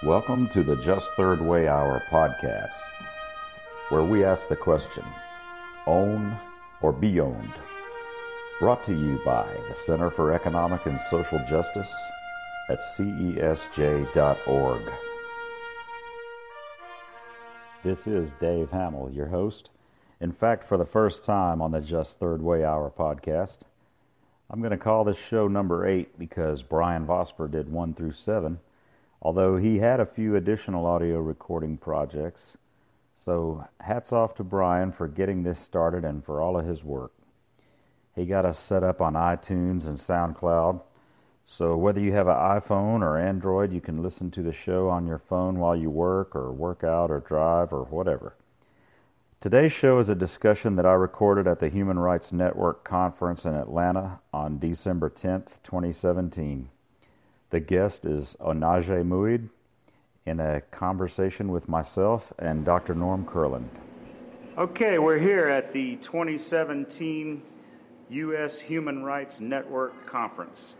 Welcome to the Just Third Way Hour podcast, where we ask the question, own or be owned? Brought to you by the Center for Economic and Social Justice at cesj.org. This is Dave Hamill, your host. In fact, for the first time on the Just Third Way Hour podcast, I'm going to call this show number 8 because Brian Vosper did 1 through 7, although he had a few additional audio recording projects. So hats off to Brian for getting this started and for all of his work. He got us set up on iTunes and SoundCloud, so whether you have an iPhone or Android, you can listen to the show on your phone while you work or work out or drive or whatever. Today's show is a discussion that I recorded at the Human Rights Network Conference in Atlanta on December 10th, 2017. The guest is Onaje Muid in a conversation with myself and Dr. Norm Kurland. Okay, we're here at the 2017 U.S. Human Rights Network Conference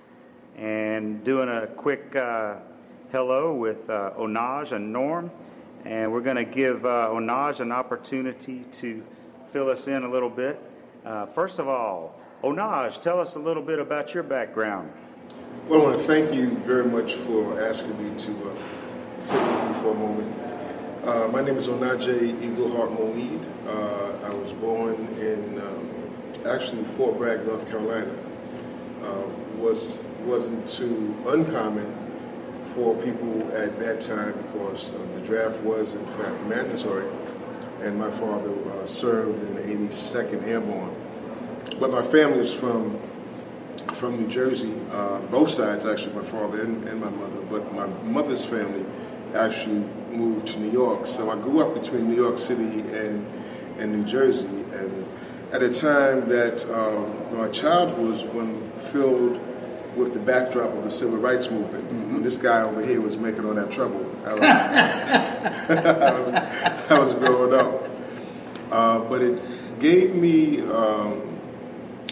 and doing a quick hello with Onaje and Norm. And we're going to give Onaje an opportunity to fill us in a little bit. First of all, Onaje, tell us a little bit about your background. Well, I want to thank you very much for asking me to sit with you for a moment. My name is Onaje Muid. I was born in actually Fort Bragg, North Carolina. Wasn't too uncommon for people at that time because the draft was in fact mandatory, and my father served in the 82nd Airborne. But my family is from New Jersey, both sides actually, my father and my mother, but my mother's family actually moved to New York. So I grew up between New York City and New Jersey, and at a time that my childhood was one filled with the backdrop of the civil rights movement. Mm-hmm. When this guy over here was making all that trouble, I was growing up. But it gave me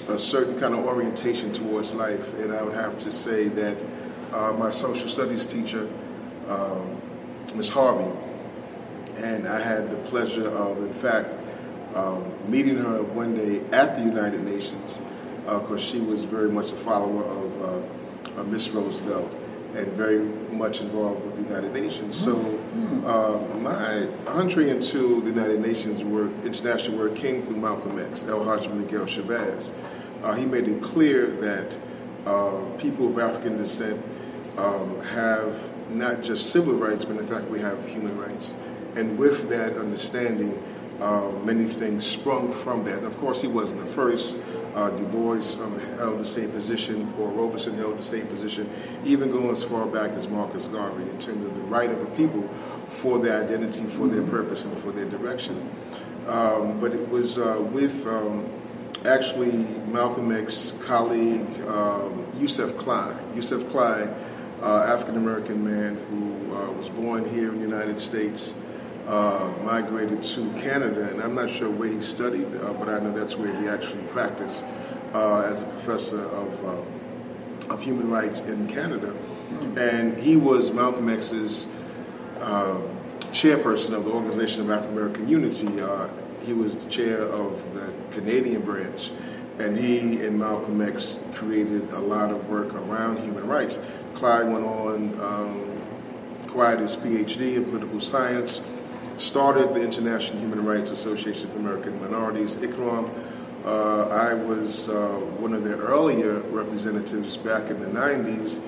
a certain kind of orientation towards life, and I would have to say that my social studies teacher, Ms. Harvey, and I had the pleasure of, in fact, meeting her one day at the United Nations, because she was very much a follower of Miss Roosevelt and very much involved with the United Nations. So my entry into the United Nations work, international work, came through Malcolm X, El Hajj Miguel Chavez. He made it clear that people of African descent have not just civil rights, but in fact we have human rights. And with that understanding, many things sprung from that. And of course, he wasn't the first. Du Bois held the same position, or Robeson held the same position, even going as far back as Marcus Garvey in terms of the right of a people for their identity, for their purpose, and for their direction. But it was with actually Malcolm X's colleague, Yusef Klein. Yusef Klein, African-American man who was born here in the United States, migrated to Canada, and I'm not sure where he studied, but I know that's where he actually practiced as a professor of human rights in Canada. And he was Malcolm X's chairperson of the Organization of African American Unity. He was the chair of the Canadian branch, and he and Malcolm X created a lot of work around human rights. Clyde went on, acquired his PhD in political science, started the International Human Rights Association for American Minorities, ICRAM. I was one of their earlier representatives back in the 90s.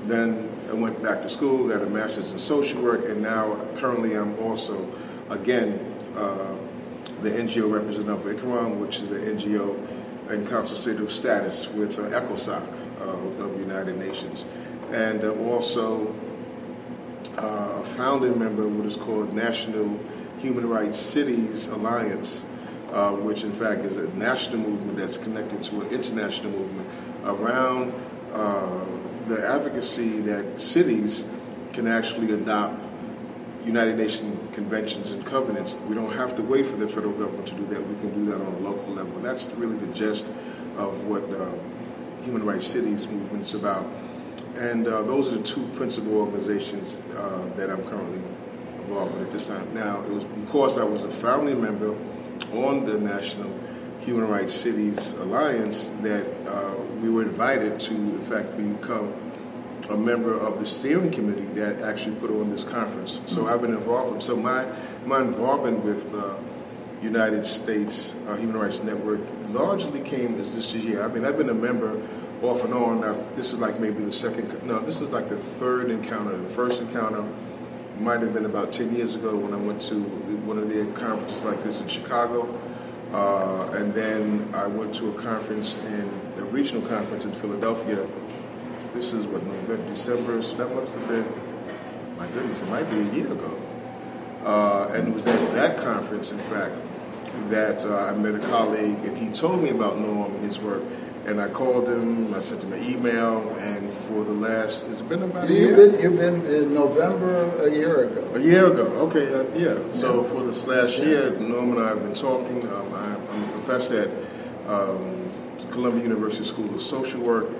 Then I went back to school, got a master's in social work, and now currently I'm also, again, the NGO representative of ICRAM, which is an NGO in consultative status with ECOSOC of the United Nations. And also a founding member of what is called National Human Rights Cities Alliance, which in fact is a national movement that's connected to an international movement around the advocacy that cities can actually adopt United Nations conventions and covenants. We don't have to wait for the federal government to do that. We can do that on a local level. And that's really the gist of what Human Rights Cities movement is about. And those are the two principal organizations that I'm currently involved with at this time. Now, it was because I was a founding member on the National Human Rights Cities Alliance that we were invited to, in fact, become a member of the steering committee that actually put on this conference. So I've been involved. So my involvement with United States Human Rights Network largely came as this year. I mean, I've been a member off and on. Now, this is like maybe this is like the third encounter. The first encounter might have been about 10 years ago when I went to one of their conferences like this in Chicago. And then I went to a conference a regional conference in Philadelphia. This is what, November, December, so that must have been, my goodness, it might be a year ago. And it was at that conference, in fact, that I met a colleague, and he told me about Norm and his work. And I called him, I sent him an email, and for the last, it's been about a year. You've been in November a year ago. A year ago, okay, yeah. So for this last year, Norm and I have been talking. I'm a professor at Columbia University School of Social Work.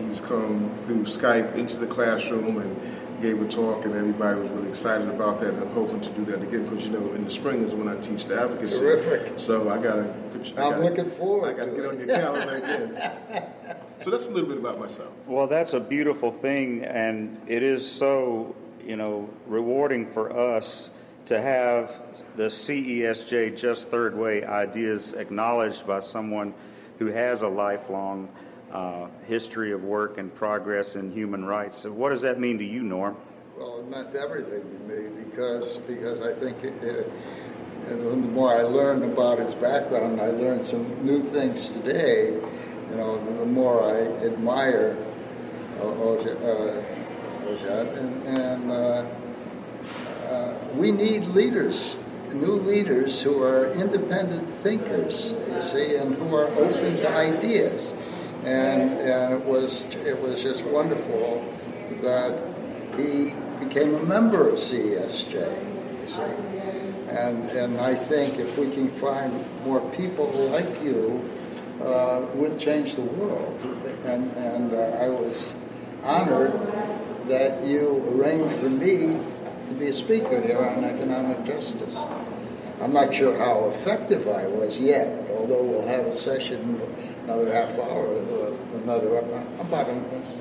He's come through Skype into the classroom and gave a talk, and everybody was really excited about that. And I'm hoping to do that again because, in the spring is when I teach the advocacy. Terrific. So I'm looking forward. I got to get on your calendar again. So that's a little bit about myself. Well, that's a beautiful thing, and it is so, rewarding for us to have the CESJ Just Third Way ideas acknowledged by someone who has a lifelong history of work and progress in human rights. So what does that mean to you, Norm? Well, it meant everything to me because I think and the more I learned about his background, I learned some new things today. The more I admire Onaje, and we need leaders, new leaders who are independent thinkers, you see, and who are open to ideas. And it was just wonderful that he became a member of CESJ, you see. And I think if we can find more people like you, we'll change the world. And I was honored that you arranged for me to be a speaker here on economic justice. I'm not sure how effective I was yet, although we'll have a session another half hour, about a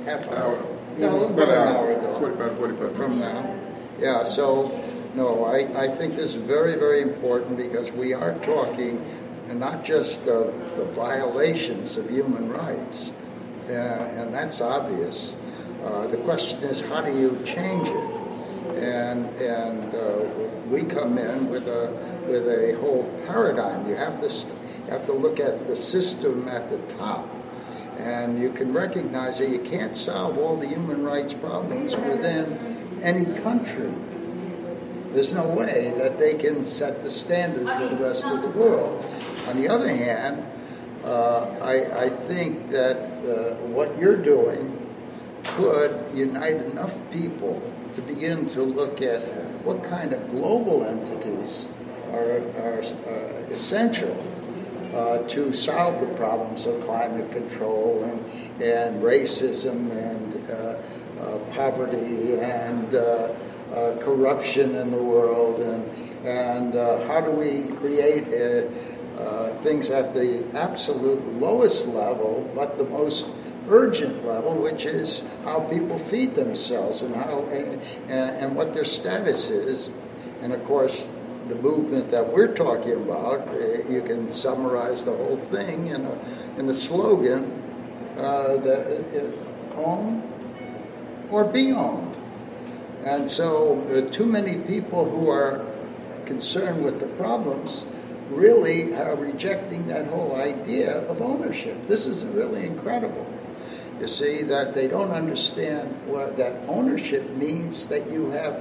half hour. Yeah, about an hour ago. About 45 minutes. From now. Yeah, so, no, I think this is very, very important because we are talking not just of the violations of human rights, and that's obvious. The question is, how do you change it? And we come in with a whole paradigm. You have to look at the system at the top, and you can recognize that you can't solve all the human rights problems within any country. There's no way that they can set the standard for the rest of the world. On the other hand, I think that what you're doing could unite enough people to begin to look at what kind of global entities are essential to solve the problems of climate control and racism and poverty and corruption in the world, and how do we create things at the absolute lowest level, but the most urgent level, which is how people feed themselves and how and what their status is. And of course, the movement that we're talking about, you can summarize the whole thing in the slogan, own or be owned. And so too many people who are concerned with the problems really are rejecting that whole idea of ownership. This is really incredible. You see, that they don't understand that ownership means that you have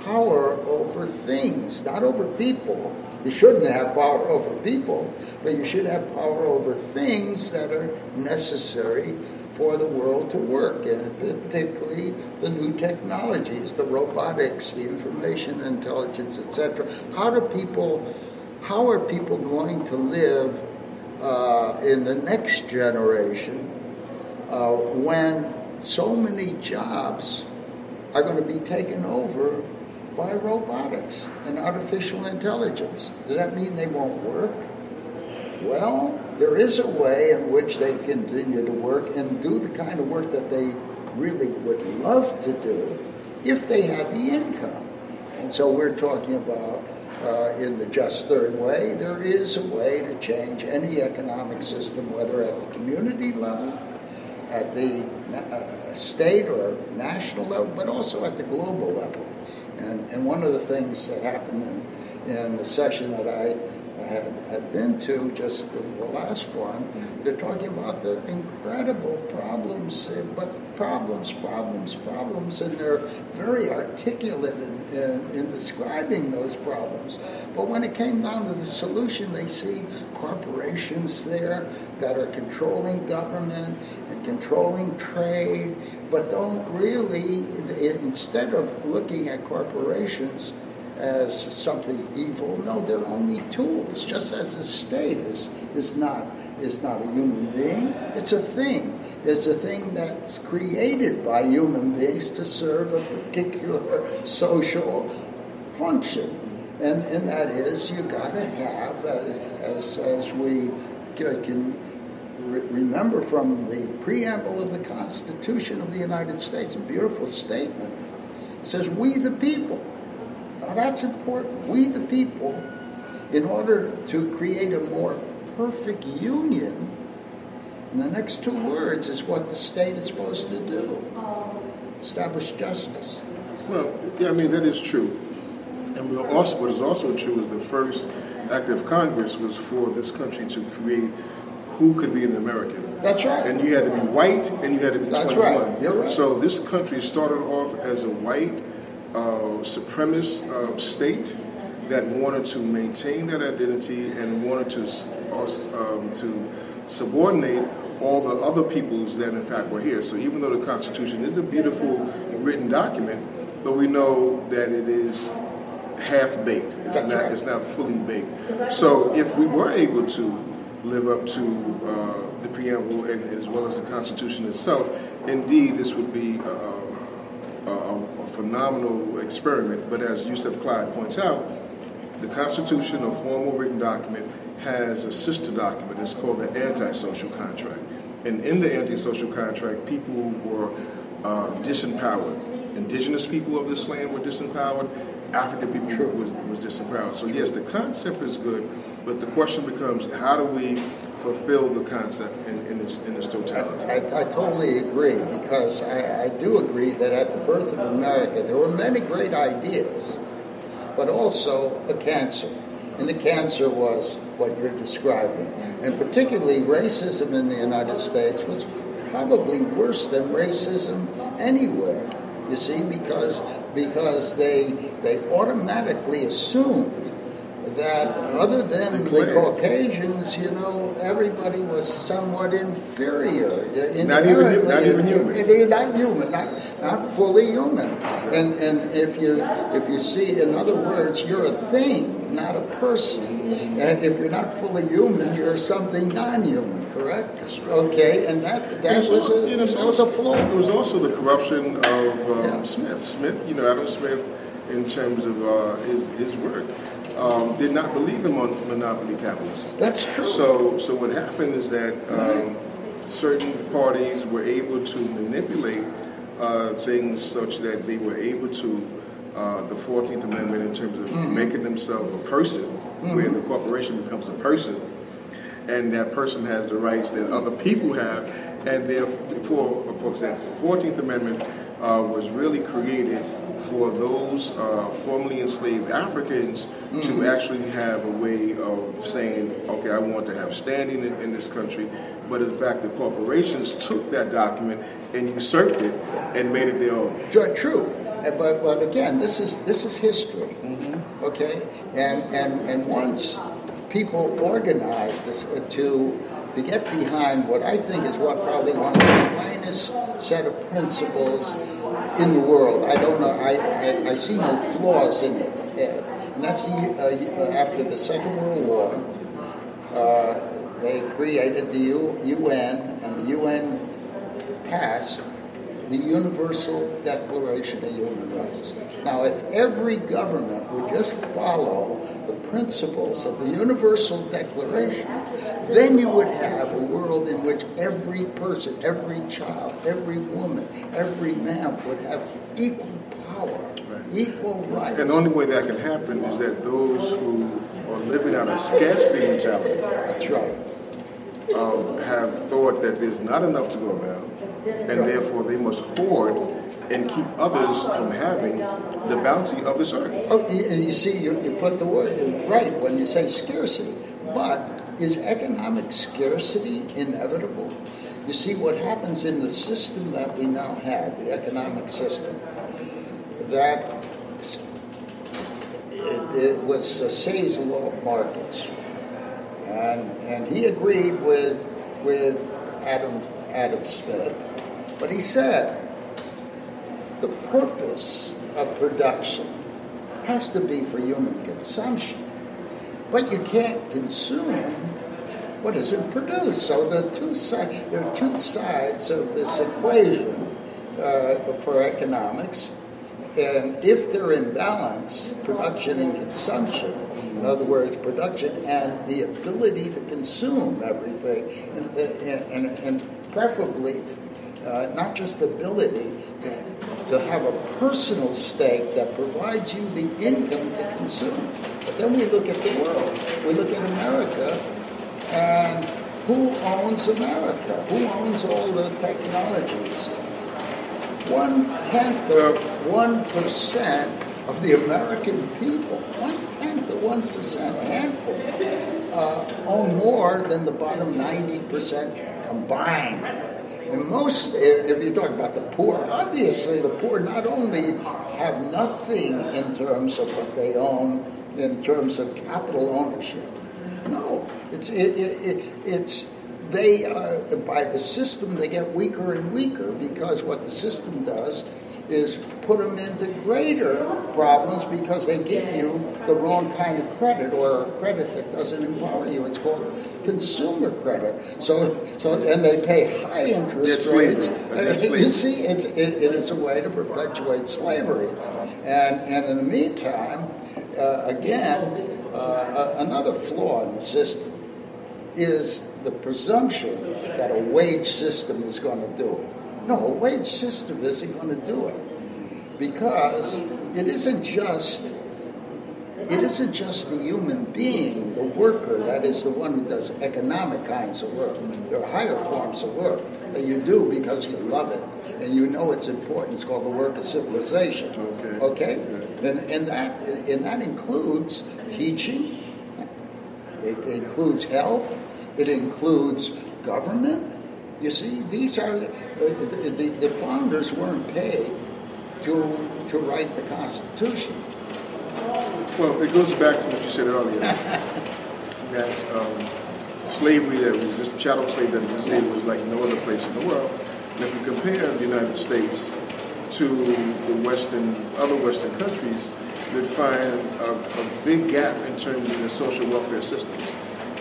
power over things, not over people. You shouldn't have power over people, but you should have power over things that are necessary for the world to work, and particularly the new technologies, the robotics, the information intelligence, etc. How are people going to live in the next generation when so many jobs are going to be taken over by robotics and artificial intelligence. Does that mean they won't work? Well, there is a way in which they continue to work and do the kind of work that they really would love to do if they had the income. And so we're talking about, in the just third way, there is a way to change any economic system, whether at the community level, at the state or national level, but also at the global level. And one of the things that happened in the session that I had been to, just the last one, they're talking about the incredible problems, but problems, and they're very articulate in describing those problems. But when it came down to the solution, they see corporations there that are controlling government and controlling trade, but don't really, instead of looking at corporations as something evil, no, they're only tools. Just as the state is not a human being, it's a thing. It's a thing that's created by human beings to serve a particular social function, and that is you got to have, as we can remember from the preamble of the Constitution of the United States, a beautiful statement. It says, "We the people." Now that's important. We the people, in order to create a more perfect union, and the next two words is what the state is supposed to do: establish justice. Well, yeah, I mean, that is true. And what is also true is the first act of Congress was for this country to create who could be an American. That's right. And you had to be white and you had to be 21. That's right. You're right. So this country started off as a white supremacist state that wanted to maintain that identity and wanted to subordinate all the other peoples that in fact were here. So even though the Constitution is a beautiful written document, but we know that it is half-baked. It's not fully baked. So if we were able to live up to the preamble and as well as the Constitution itself, indeed this would be a phenomenal experiment. But as Yusuf Clyde points out, the Constitution, a formal written document, has a sister document. It's called the anti-social contract. And in the anti-social contract, people were disempowered. Indigenous people of this land were disempowered. African people was disempowered. So yes, the concept is good, but the question becomes, how do we fulfill the concept in its totality? I totally agree, because I do agree that at the birth of America, there were many great ideas, but also a cancer. And the cancer was what you're describing. And particularly racism in the United States was probably worse than racism anywhere. You see, because they automatically assumed that other than the Caucasians, everybody was somewhat inferior. Not even human. Not human, not fully human. And if you see, in other words, you're a thing, not a person. And if you're not fully human, you're something non-human, correct? Okay, and that was a flaw. There was also the corruption of Smith. Adam Smith, in terms of his work, did not believe in monopoly capitalism. That's true. So what happened is that certain parties were able to manipulate things such that they were able to, the 14th Amendment, in terms of making themselves a person, where the corporation becomes a person, and that person has the rights that other people have, and therefore, for example, the 14th Amendment was really created for those formerly enslaved Africans to actually have a way of saying, okay, I want to have standing in this country. But in fact, the corporations took that document and usurped it and made it their own. True. But again, this is history. Okay? And once people organized to get behind what I think is probably one of the finest set of principles in the world. I don't know. I see no flaws in it. And that's after the Second World War, they created the UN, and the UN passed the Universal Declaration of Human Rights. Now, if every government would just follow the principles of the Universal Declaration, then you would have a world in which every person, every child, every woman, every man would have equal power, equal rights. And the only way that can happen is that those who are living out a scarcity mentality, that's right, have thought that there's not enough to go around, and therefore they must hoard and keep others from having the bounty of this earth. Oh, you see, you put the word right when you say scarcity. But is economic scarcity inevitable? You see, what happens in the system that we now have, the economic system, that it was Say's law of markets. And he agreed with Adam Smith, but he said the purpose of production has to be for human consumption, but you can't consume what isn't produced. So there are two sides of this equation for economics. And if they're in balance, production and consumption, in other words, production and the ability to consume everything, and preferably not just the ability to have a personal stake that provides you the income to consume. But then we look at the world. We look at America, and who owns America? Who owns all the technologies? 1% of the American people, 1%, a handful, own more than the bottom 90% combined. And most, if you talk about the poor, obviously the poor not only have nothing in terms of what they own, in terms of capital ownership. No, it's they, by the system, they get weaker and weaker because what the system does is put them into greater problems because they give you the wrong kind of credit or a credit that doesn't empower you. It's called consumer credit. So and they pay high interest rates. You see, it is a way to perpetuate slavery. And in the meantime, another flaw in the system is the presumption that a wage system is going to do it. No, a wage system isn't going to do it because it isn't just the human being, the worker, that is the one who does economic kinds of work. There are higher forms of work that you do because you love it and you know it's important. It's called the work of civilization. Okay? And that includes teaching. It includes health. It includes government. You see, these are the founders weren't paid to write the Constitution. Well, it goes back to what you said earlier, that slavery that was just chattel slavery that existed was like no other place in the world. And if you compare the United States to the other Western countries, you'd find a big gap in terms of the social welfare systems.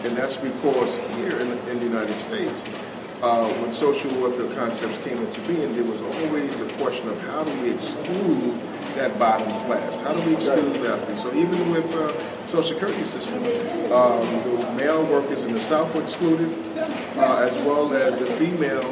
And that's because here in the United States, when social welfare concepts came into being, there was always a question of how do we exclude that bottom class? How do we exclude that? So even with Social Security system, the male workers in the South were excluded, as well as the female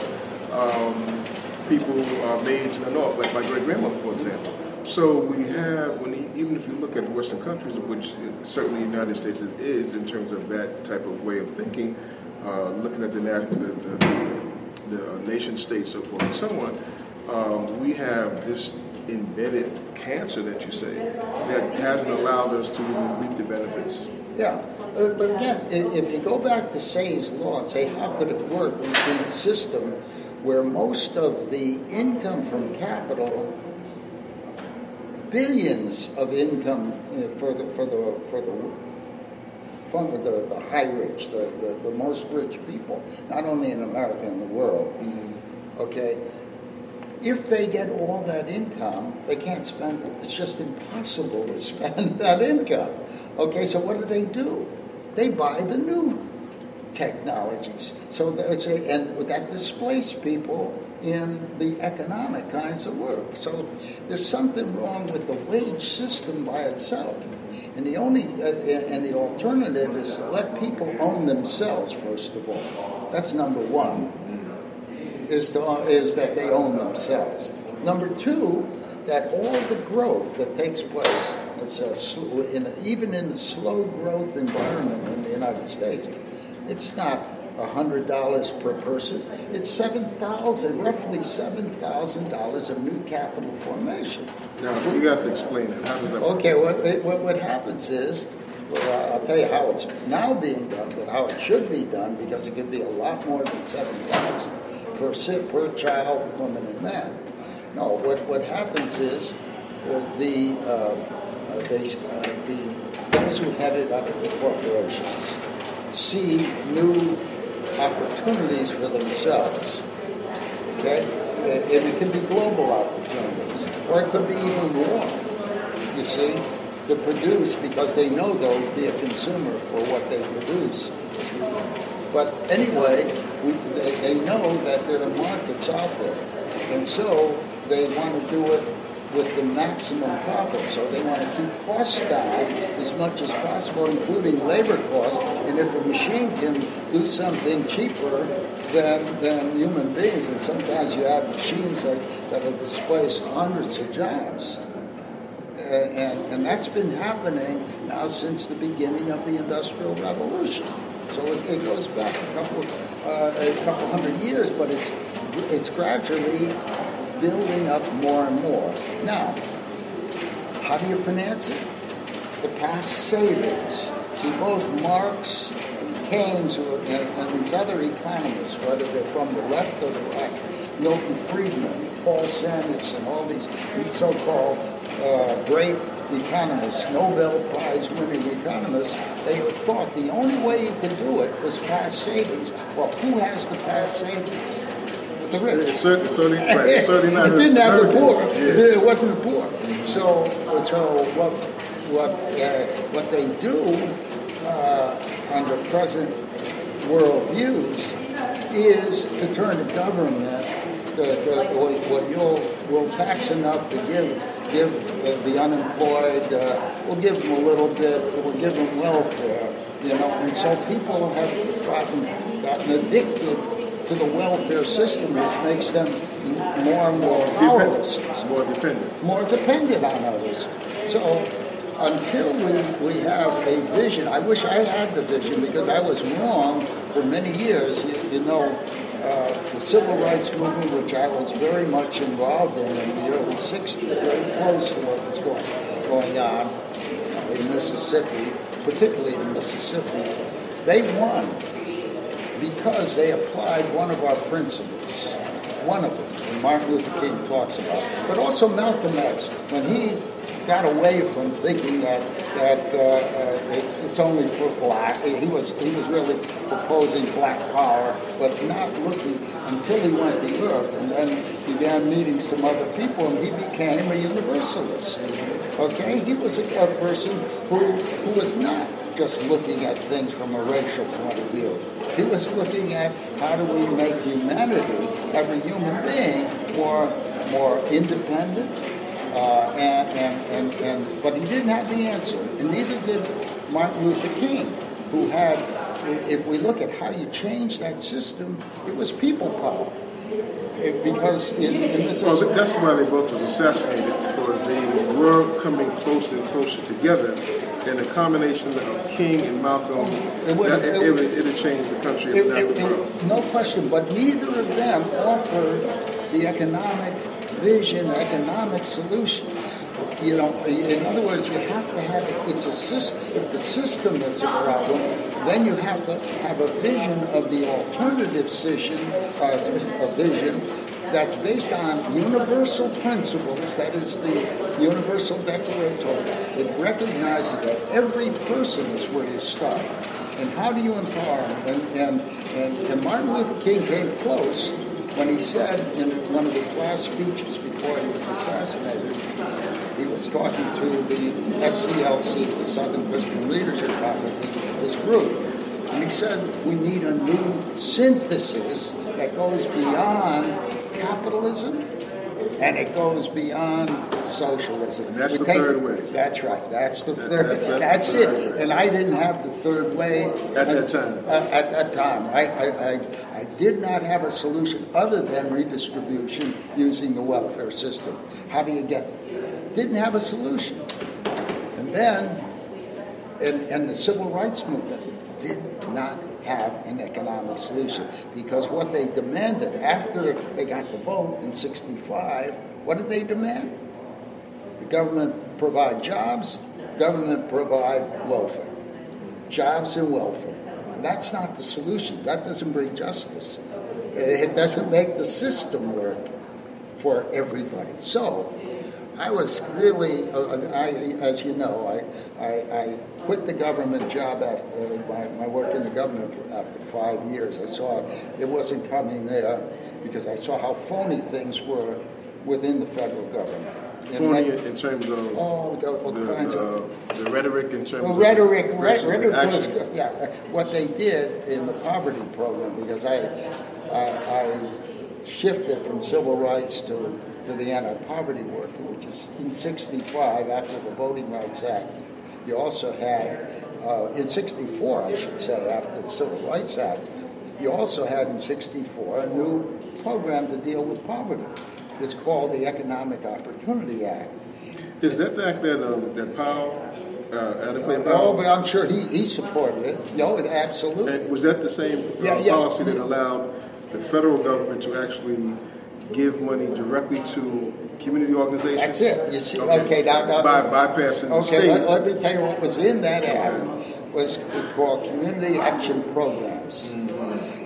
people, maids in the North, like my great-grandmother, for example. So we have, even if you look at Western countries, which certainly the United States is in terms of that type of way of thinking, looking at the nation states, so forth and so on, we have this embedded cancer that you say that hasn't allowed us to reap the benefits. Yeah, but again, if you go back to Say's law and say how could it work in a system where most of the income from capital, billions of income for the high rich, the most rich people, not only in America, in the world, okay, if they get all that income, they can't spend it. It's just impossible to spend that income. Okay, so what do? They buy the new technologies. So that displaced people in the economic kinds of work. So there's something wrong with the wage system by itself. And the alternative is to let people own themselves, first of all. That's number one, is that they own themselves. Number two, that all the growth that takes place, even in a slow growth environment in the United States, it's not $100 per person. It's roughly $7,000 of new capital formation. Now, you got to explain it. How does that work? Okay, what happens is, I'll tell you how it's now being done, but how it should be done, because it could be a lot more than $7,000 per child, woman, and man. No, what happens is those who headed up the corporations see new opportunities for themselves. Okay, and it can be global opportunities, or it could be even more. You see, to produce, because they know they'll be a consumer for what they produce. But anyway, they know that there are markets out there, and so they want to do it with the maximum profit. So they want to keep costs down as much as possible, including labor costs. And if a machine can do something cheaper than human beings, and sometimes you have machines that have displaced hundreds of jobs. And that's been happening now since the beginning of the Industrial Revolution. So it goes back a couple hundred years, but it's gradually building up more and more. Now, how do you finance it? The past savings. See, both Marx and Keynes and these other economists, whether they're from the left or the right, Milton Friedman, Paul Samuelson, all these so-called great economists, Nobel Prize winning economists, they thought the only way you could do it was past savings. Well, who has the past savings? The rich. It's certainly not. It didn't have the poor. Yeah. It wasn't the poor. So what they do under present world views is to turn the government will tax enough to give the unemployed. We'll give them a little bit. We'll give them welfare. And so people have gotten addicted to the welfare system, which makes them more and more powerless. More dependent on others. So until we have a vision, I wish I had the vision, because I was wrong for many years. The civil rights movement, which I was very much involved in the early 60s, very close to what was going on in Mississippi, particularly in Mississippi, they won because they applied one of our principles, one of them, and Martin Luther King talks about, but also Malcolm X, when he got away from thinking that it's only for black. He was really proposing black power, but not looking until he went to Europe and then began meeting some other people, and he became a universalist. Okay, he was a person who was not just looking at things from a racial point of view. He was looking at how do we make humanity, every human being, more independent. But he didn't have the answer, and neither did Martin Luther King, who had, if we look at how you change that system, it was people power. Because in Mississippi... Well, that's why they both was assassinated, because they were coming closer and closer together, and the combination of King and Malcolm, it would have changed the country. No question, but neither of them offered the economic vision, economic solution. In other words, you have to have it's a system. If the system is a problem, then you have to have a vision of the alternative vision, a vision that's based on universal principles. That is the Universal Declaration. It recognizes that every person is where you start, and how do you empower them? And Martin Luther King came close when he said in one of his last speeches before he was assassinated, he was talking to the SCLC, the Southern Christian Leadership Conference, this group, And he said we need a new synthesis that goes beyond capitalism and it goes beyond socialism. And that's the third way. That's right. That's the third. That's the it. third way. And I didn't have the third way At that time. At that time, I did not have a solution other than redistribution using the welfare system. How do you get it? Didn't have a solution. And then, and the civil rights movement did not have an economic solution, because what they demanded after they got the vote in '65, what did they demand? The government provide jobs, government provide welfare. Jobs and welfare. And that's not the solution. That doesn't bring justice. It doesn't make the system work for everybody. So I was really, as you know, I quit the government job after my work in the government after 5 years. I saw it wasn't coming there because I saw how phony things were within the federal government. Phony in terms of the rhetoric in terms of rhetoric was good. Yeah, what they did in the poverty program, because I shifted from civil rights to the anti-poverty work, which is in '65 after the Voting Rights Act. You also had, in '64 I should say, after the Civil Rights Act, you also had in '64 a new program to deal with poverty. It's called the Economic Opportunity Act. Is that the act that Powell, adequate Oh, Powell? but I'm sure he supported it. No, absolutely. And was that the same policy that allowed the federal government to actually give money directly to community organizations? That's it. You see, okay now by bypassing the state. Let me tell you what was in that act was called community action programs,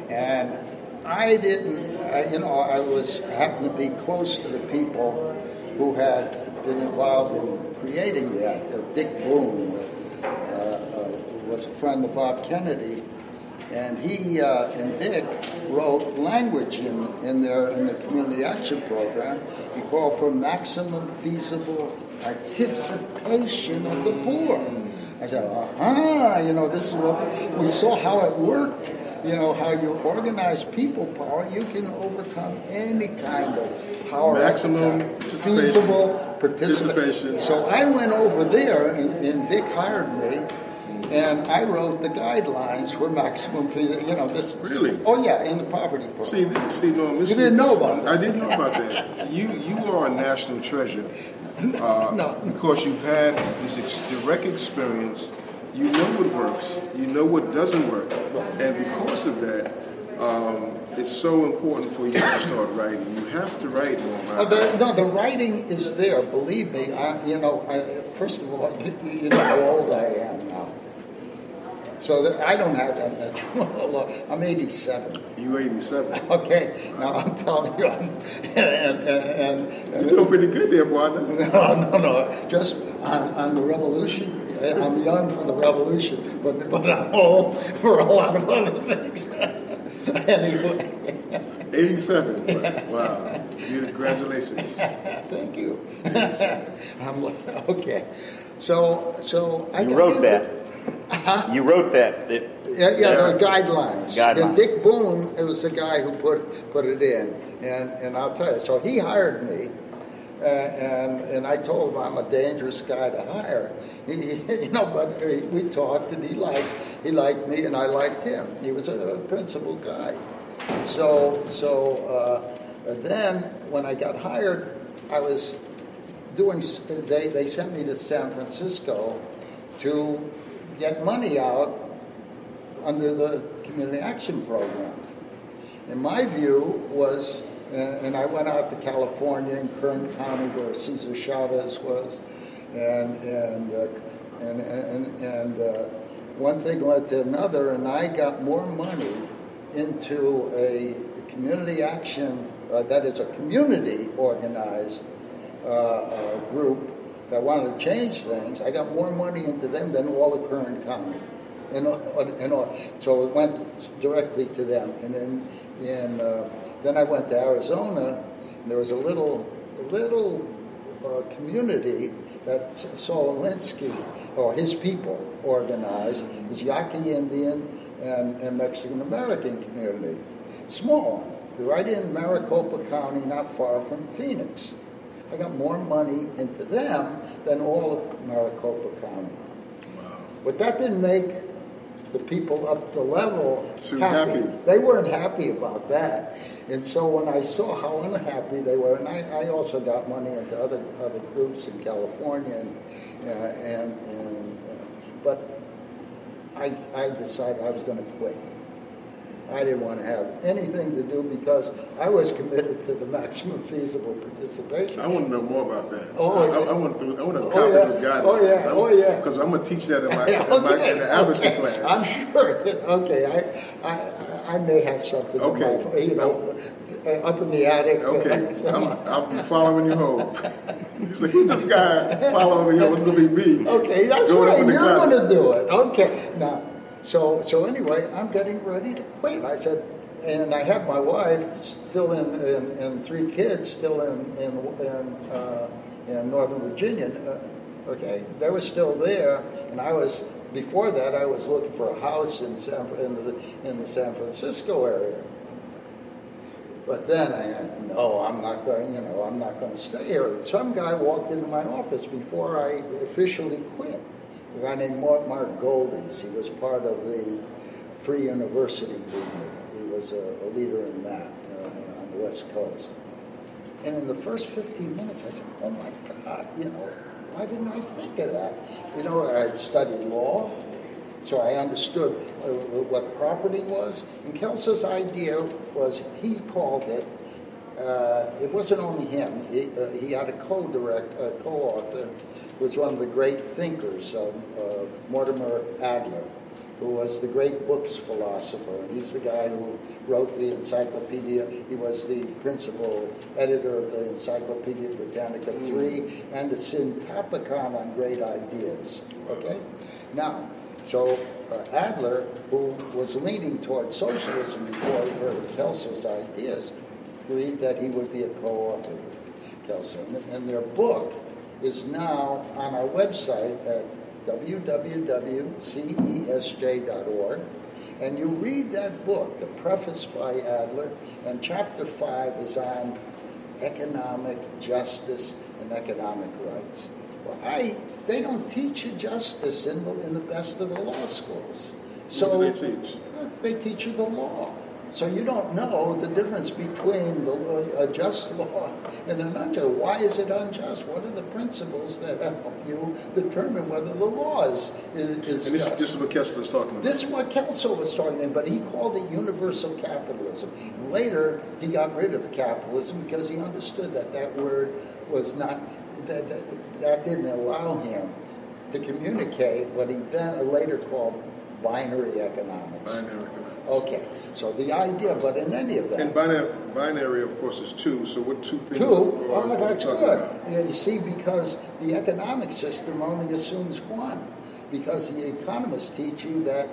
and I didn't. I happened to be close to the people who had been involved in creating the act. Dick Boone was a friend of Bob Kennedy. And he and Dick wrote language in the community action program. He called for maximum feasible participation of the poor. I said, this is what we saw how it worked. How you organize people power, you can overcome any kind of power. Maximum feasible participation. So I went over there, and Dick hired me. And I wrote the guidelines for maximum fee. This. Really? Oh yeah, in the poverty program. See, no, you didn't know about that. I didn't know about that. You are a national treasure. No. Because you've had this direct experience. You know what works. You know what doesn't work. And because of that, it's so important for you to start writing. You have to write more. The writing is there. Believe me. First of all, you know how old I am now. So I don't have that much. I'm 87. You're 87. Okay, now I'm telling you, you're doing pretty good there, boy. No. Just on the revolution. I'm young for the revolution, but I'm old for a lot of other things. Anyway. 87. Wow. Congratulations. Thank you. I'm okay. So I wrote that. Uh-huh. You wrote that. The guidelines. Dick Boone, it was the guy who put it in, and I'll tell you. So he hired me, and I told him I'm a dangerous guy to hire. But we talked, and he liked me, and I liked him. He was a principled guy. So then when I got hired, I was doing. They sent me to San Francisco to get money out under the community action programs. And my view was, and I went out to California in Kern County where Cesar Chavez was, and one thing led to another, and I got more money into a community action, that is a community organized group that wanted to change things. I got more money into them than all of Kern County. So it went directly to them. And then I went to Arizona, and there was a little community that Saul Alinsky, or his people, organized. It was Yaqui Indian, and Mexican-American community. Small one, right in Maricopa County, not far from Phoenix. I got more money into them than all of Maricopa County. Wow. But that didn't make the people up the level happy. They weren't happy about that. And so when I saw how unhappy they were, and I also got money into other groups in California, but I decided I was going to quit. I didn't want to have anything to do because I was committed to the maximum feasible participation. I want to know more about that. Oh, I want to copy those guidelines. Oh yeah. Because I'm going to teach that in the advocacy class. I'm sure. Okay, I may have something. Okay. Up in the attic. Okay, I'm following you home. He's like, who's this guy following me? What's going to be me? Okay, that's right. You're going to do it. Okay, now. So anyway, I'm getting ready to quit. I said, and I have my wife still and 3 kids still in Northern Virginia. Okay, they were still there, and before that I was looking for a house in the San Francisco area. But then I'm not going to stay here. Some guy walked into my office before I officially quit. A guy named Mark Goldies. He was part of the Free University movement. He was a leader in that on the West Coast. And in the first 15 minutes, I said, oh my God, why didn't I think of that? I studied law, so I understood what property was. And Kelso's idea was, he called it, it wasn't only him, he had a co-author, was one of the great thinkers, Mortimer Adler, who was the great books philosopher. And he's the guy who wrote the Encyclopedia. He was the principal editor of the Encyclopedia Britannica 3 and the Syntopicon on Great Ideas. Okay? Now, so Adler, who was leaning toward socialism before he heard of Kelso's ideas, agreed that he would be a co-author with Kelso. And their book is now on our website at www.cesj.org, and you read that book, the preface by Adler, and chapter 5 is on economic justice and economic rights. Well, they don't teach you justice in the best of the law schools. So what do they teach? They teach you the law. So you don't know the difference between a just law and an unjust. Why is it unjust? What are the principles that help you determine whether the law is and just? This is what Kessler was talking about. This is what Kelso was talking about, but he called it universal capitalism. And later, he got rid of capitalism because he understood that word was not, that didn't allow him to communicate what he then later called binary economics. Binary economics. Okay, so the idea, but in any event... And binary, of course, is 2, so what 2 things... 2? Oh, that's good. You see, because the economic system only assumes 1. Because the economists teach you that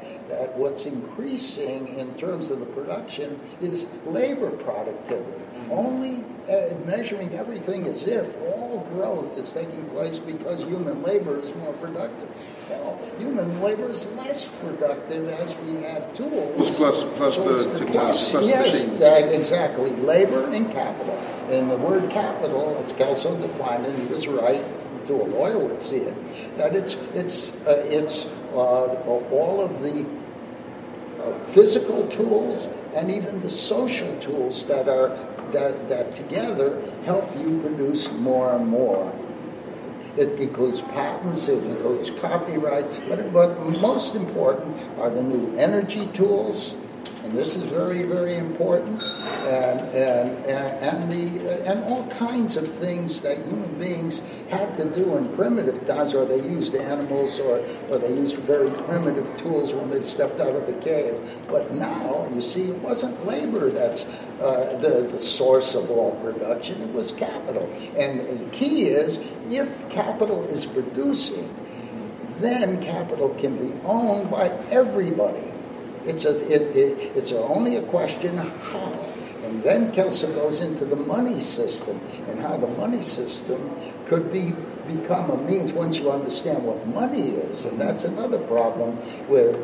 what's increasing in terms of the production is labor productivity. Mm-hmm. Only measuring everything as if all growth is taking place because human labor is more productive. Well, human labor is less productive as we add tools. Plus the technology, plus yes, machines. Exactly. Labor and capital. And the word capital, as Kelso defined it, he was right, to a lawyer would see it, that it's all of the physical tools and even the social tools that together help you produce more and more. It includes patents, it includes copyrights, but most important are the new energy tools, and this is very, very important, and all kinds of things that human beings had to do in primitive times, or they used animals, or they used very primitive tools when they stepped out of the cave. But now, you see, it wasn't labor that's the source of all production, it was capital. And the key is, if capital is producing, then capital can be owned by everybody. It's only a question of how. And And then Kelso goes into the money system and how the money system could become a means once you understand what money is. And that's another problem with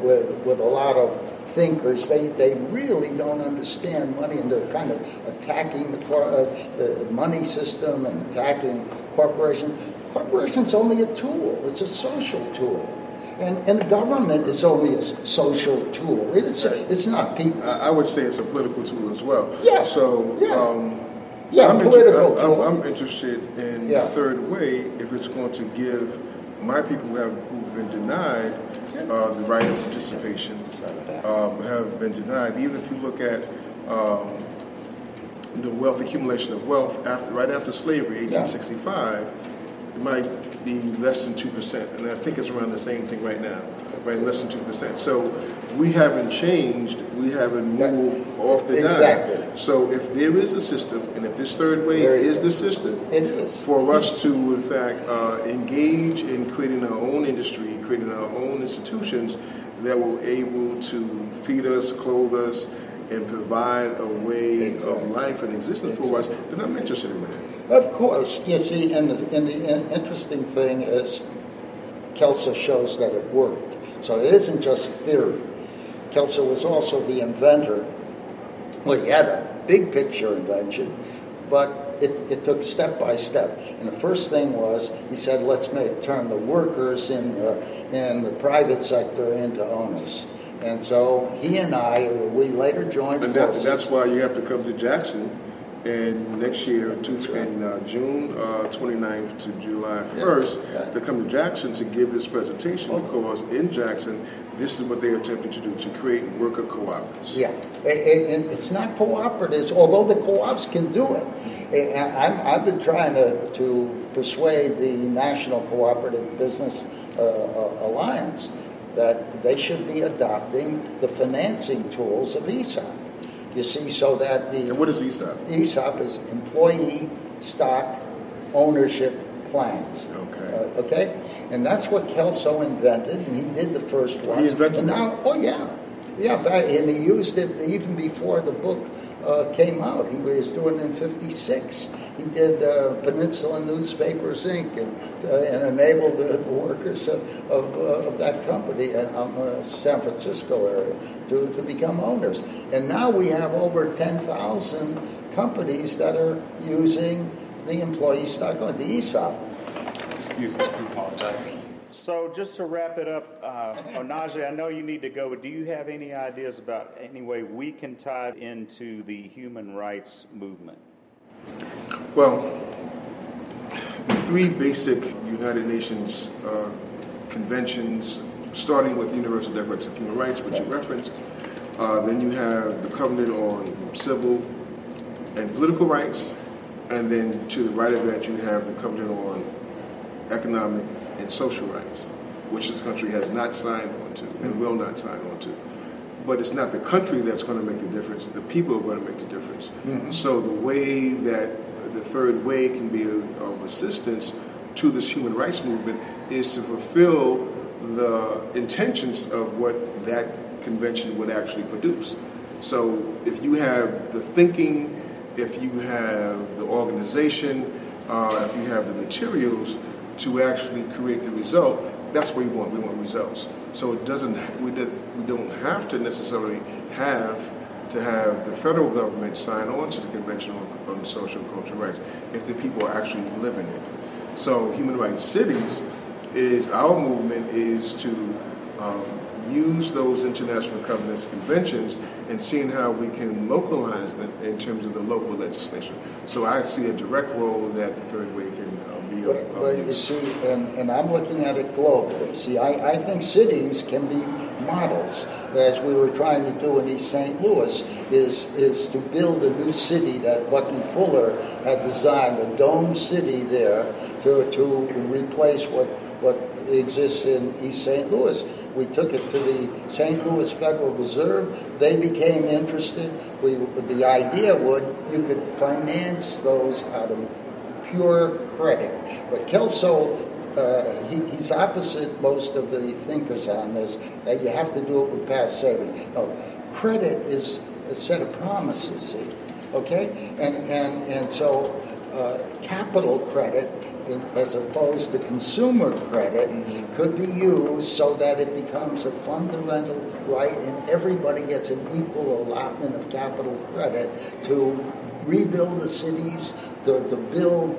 a lot of thinkers. They really don't understand money, and they're kind of attacking the money system and attacking corporations. Corporation's only a tool. It's a social tool. And the government is only a social tool. It's not people. I would say it's a political tool as well. Yeah. So, I'm interested in the third way if it's going to give my people who've been denied the right of participation, have been denied. Even if you look at the wealth accumulation of wealth right after slavery, 1865. It might be less than 2%, and I think it's around the same thing right now, right? Less than 2%. So we haven't changed, we haven't moved off the dime. So if there is a system, and if this third way is the system, it is for us to, in fact, engage in creating our own industry, creating our own institutions that will able to feed us, clothe us, and provide a way of life and existence for us, then I'm interested in that. Of course. You see, and the interesting thing is Kelso shows that it worked. So it isn't just theory. Kelso was also the inventor. Well, he had a big picture invention, but it took step by step. And the first thing was, he said, let's turn the workers in the private sector into owners. And so he and we later joined forces. That's why you have to come to Jackson. And next year, in June 29th to July 1st, they come to Jackson to give this presentation because in Jackson, this is what they're attempting to do, to create worker cooperatives. Yeah, and it's not cooperatives, although the co-ops can do it. I've been trying to persuade the National Cooperative Business Alliance that they should be adopting the financing tools of ESOP. You see, so that And what is ESOP? ESOP is employee stock ownership plans. Okay. Okay? And that's what Kelso invented, and he did the first one. He invented and now, and he used it even before the book came out. He was doing it in 1956. He did Peninsula Newspapers, Inc., and enabled the workers of that company in the San Francisco area to become owners. And now we have over 10,000 companies that are using the employee stock, the ESOP. Excuse me, I apologize. So just to wrap it up, Onaje, I know you need to go, but do you have any ideas about any way we can tie it into the human rights movement? Well, the three basic United Nations conventions, starting with the Universal Declaration of Human Rights, which you referenced, then you have the Covenant on Civil and Political Rights, and then to the right of that you have the Covenant on Economic and Social Rights, which this country has not signed on to and will not sign on to. But it's not the country that's going to make the difference. The people are going to make the difference. Mm-hmm. So the way that the third way can be of assistance to this human rights movement is to fulfill the intentions of what that convention would actually produce. So if you have the thinking, if you have the organization, if you have the materials to actually create the result, that's what we want. We want results. So it doesn't. We don't have to necessarily have the federal government sign on to the Convention on Social and Cultural Rights if the people are actually living it. So Human Rights Cities is our movement is to use those international covenants, conventions, and seeing how we can localize them in terms of the local legislation. So I see a direct role that the third way can be. But you see, and I'm looking at it globally. See, I think cities can be models, as we were trying to do in East St. Louis, is to build a new city that Bucky Fuller had designed, a dome city there to replace what exists in East St. Louis. We took it to the St. Louis Federal Reserve. They became interested. The idea you could finance those out of pure credit. But Kelso, he's opposite most of the thinkers on this, that you have to do it with past savings. No, credit is a set of promises. See? Okay, and so capital credit, as opposed to consumer credit, could be used so that it becomes a fundamental right, and everybody gets an equal allotment of capital credit to rebuild the cities, to build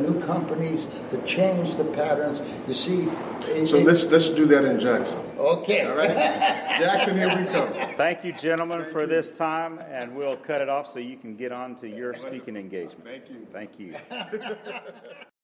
new companies, to change the patterns. You see. So let's do that in Jackson. Okay. All right. Jackson, here we come. Thank you, gentlemen, for this time, and we'll cut it off so you can get on to your speaking engagement. Thank you. Thank you.